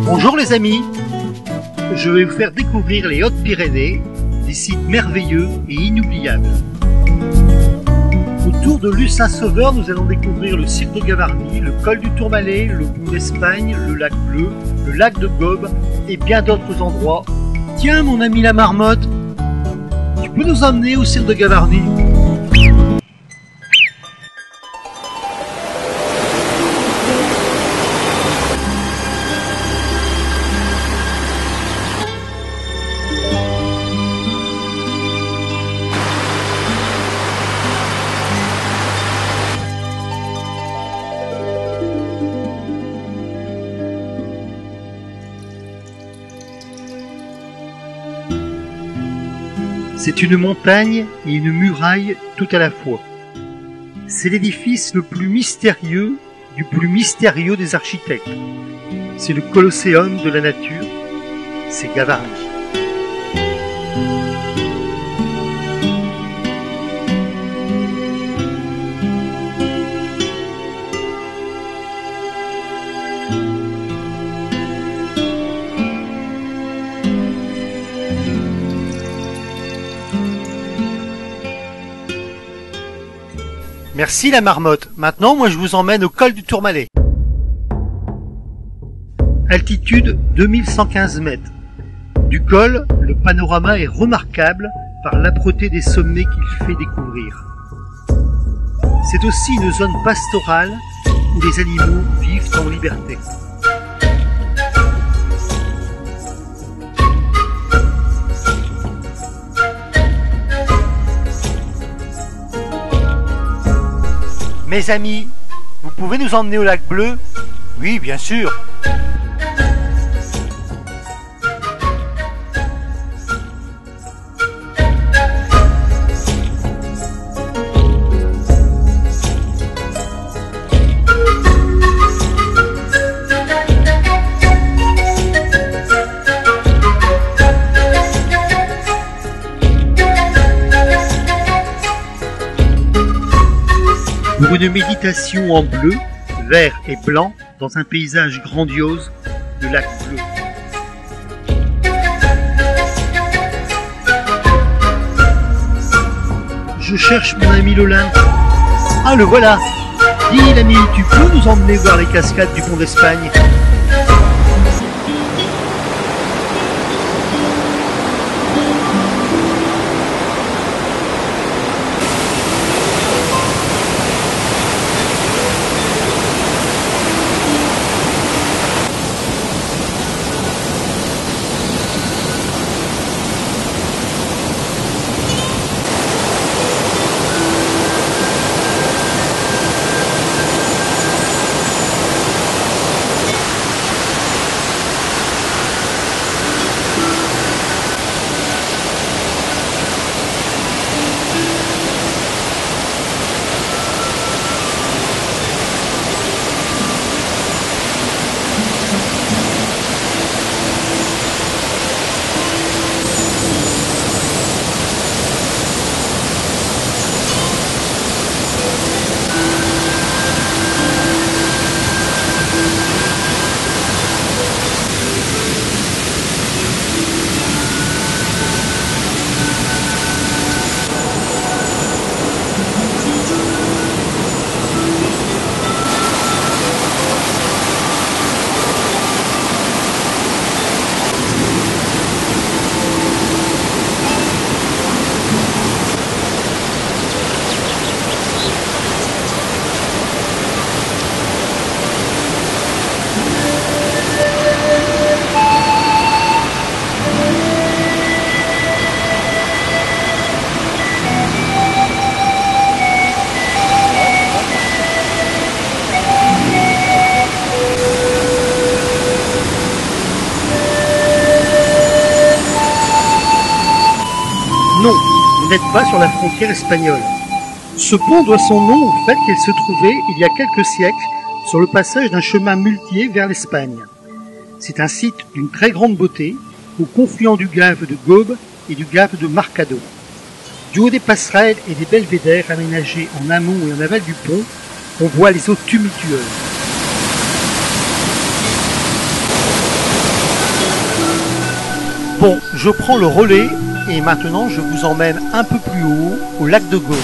Bonjour les amis, je vais vous faire découvrir les Hautes-Pyrénées, des sites merveilleux et inoubliables. Autour de Luce-Saint-Sauveur, nous allons découvrir le cirque de Gavarnie, le col du Tourmalet, le Pont d'Espagne, le lac Bleu, le lac de Gobes et bien d'autres endroits. Tiens mon ami la marmotte, tu peux nous emmener au cirque de Gavarnie? C'est une montagne et une muraille tout à la fois. C'est l'édifice le plus mystérieux du plus mystérieux des architectes. C'est le Colosséum de la nature, c'est Gavarnie. Merci la marmotte. Maintenant, moi je vous emmène au col du Tourmalet. Altitude 2115 mètres. Du col, le panorama est remarquable par l'âpreté des sommets qu'il fait découvrir. C'est aussi une zone pastorale où les animaux vivent en liberté. Mes amis, vous pouvez nous emmener au lac Bleu? Oui, bien sûr. Pour une méditation en bleu, vert et blanc dans un paysage grandiose, le lac Bleu. Je cherche mon ami Lolin. Ah, le voilà. Dis l'ami, tu peux nous emmener voir les cascades du Pont d'Espagne? Non, vous n'êtes pas sur la frontière espagnole. Ce pont doit son nom au fait qu'il se trouvait, il y a quelques siècles, sur le passage d'un chemin muletier vers l'Espagne. C'est un site d'une très grande beauté, au confluent du gave de Gobes et du gave de Marcado. Du haut des passerelles et des belvédères aménagés en amont et en aval du pont, On voit les eaux tumultueuses. Bon, je prends le relais et maintenant je vous emmène un peu plus haut, au lac de Gaume.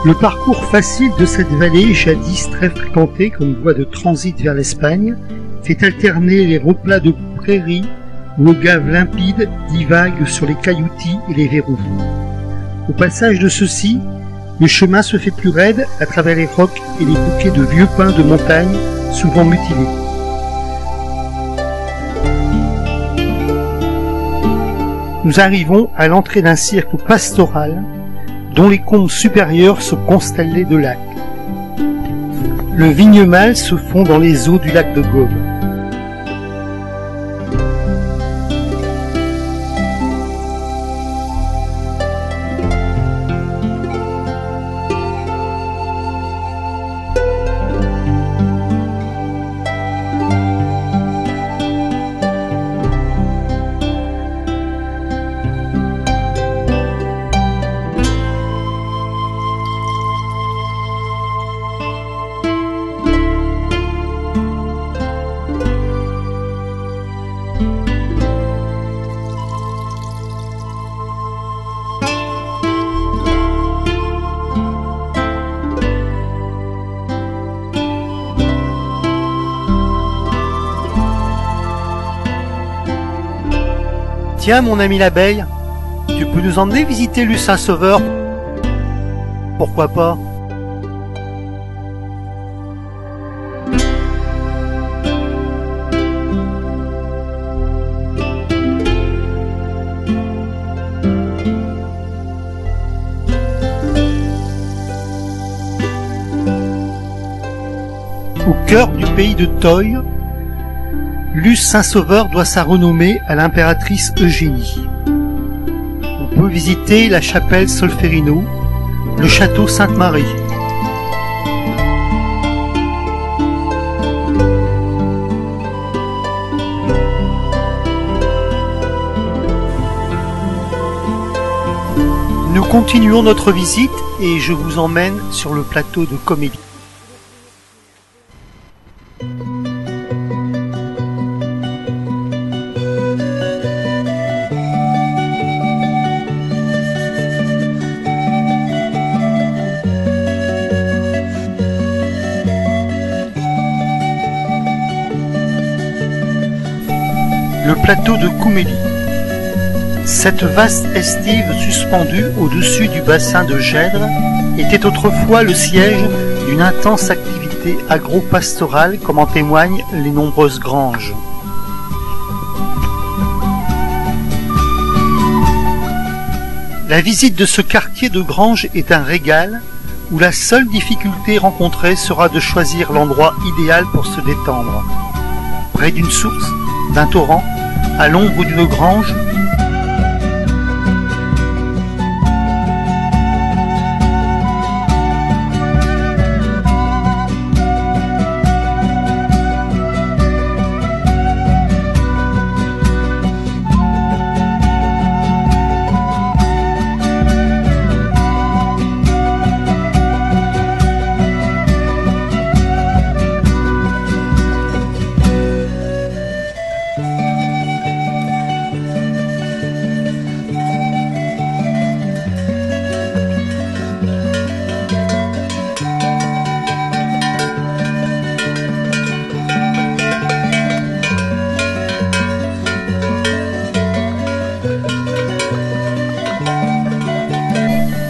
Le parcours facile de cette vallée, jadis très fréquentée comme voie de transit vers l'Espagne, fait alterner les replats de prairies où le gave limpide divague sur les cailloutis et les verrous. Au passage de ceux-ci, le chemin se fait plus raide à travers les rocs et les bouquets de vieux pins de montagne, souvent mutilés. Nous arrivons à l'entrée d'un cirque pastoral dont les combes supérieures sont constellées de lacs. Le Vignemale se fond dans les eaux du lac de Gaume. Tiens, mon ami l'abeille, tu peux nous emmener visiter l'U Saint-Sauveur? Pourquoi pas? Au cœur du pays de Toy, Luz Saint-Sauveur doit sa renommée à l'impératrice Eugénie. On peut visiter la chapelle Solferino, le château Sainte-Marie. Nous continuons notre visite et je vous emmène sur le plateau de Comélie. Le plateau de Comélie. Cette vaste estive suspendue au-dessus du bassin de Gèdre était autrefois le siège d'une intense activité agro-pastorale comme en témoignent les nombreuses granges. La visite de ce quartier de granges est un régal où la seule difficulté rencontrée sera de choisir l'endroit idéal pour se détendre. Près d'une source, d'un torrent, à l'ombre d'une grange,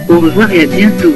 au revoir et à bientôt.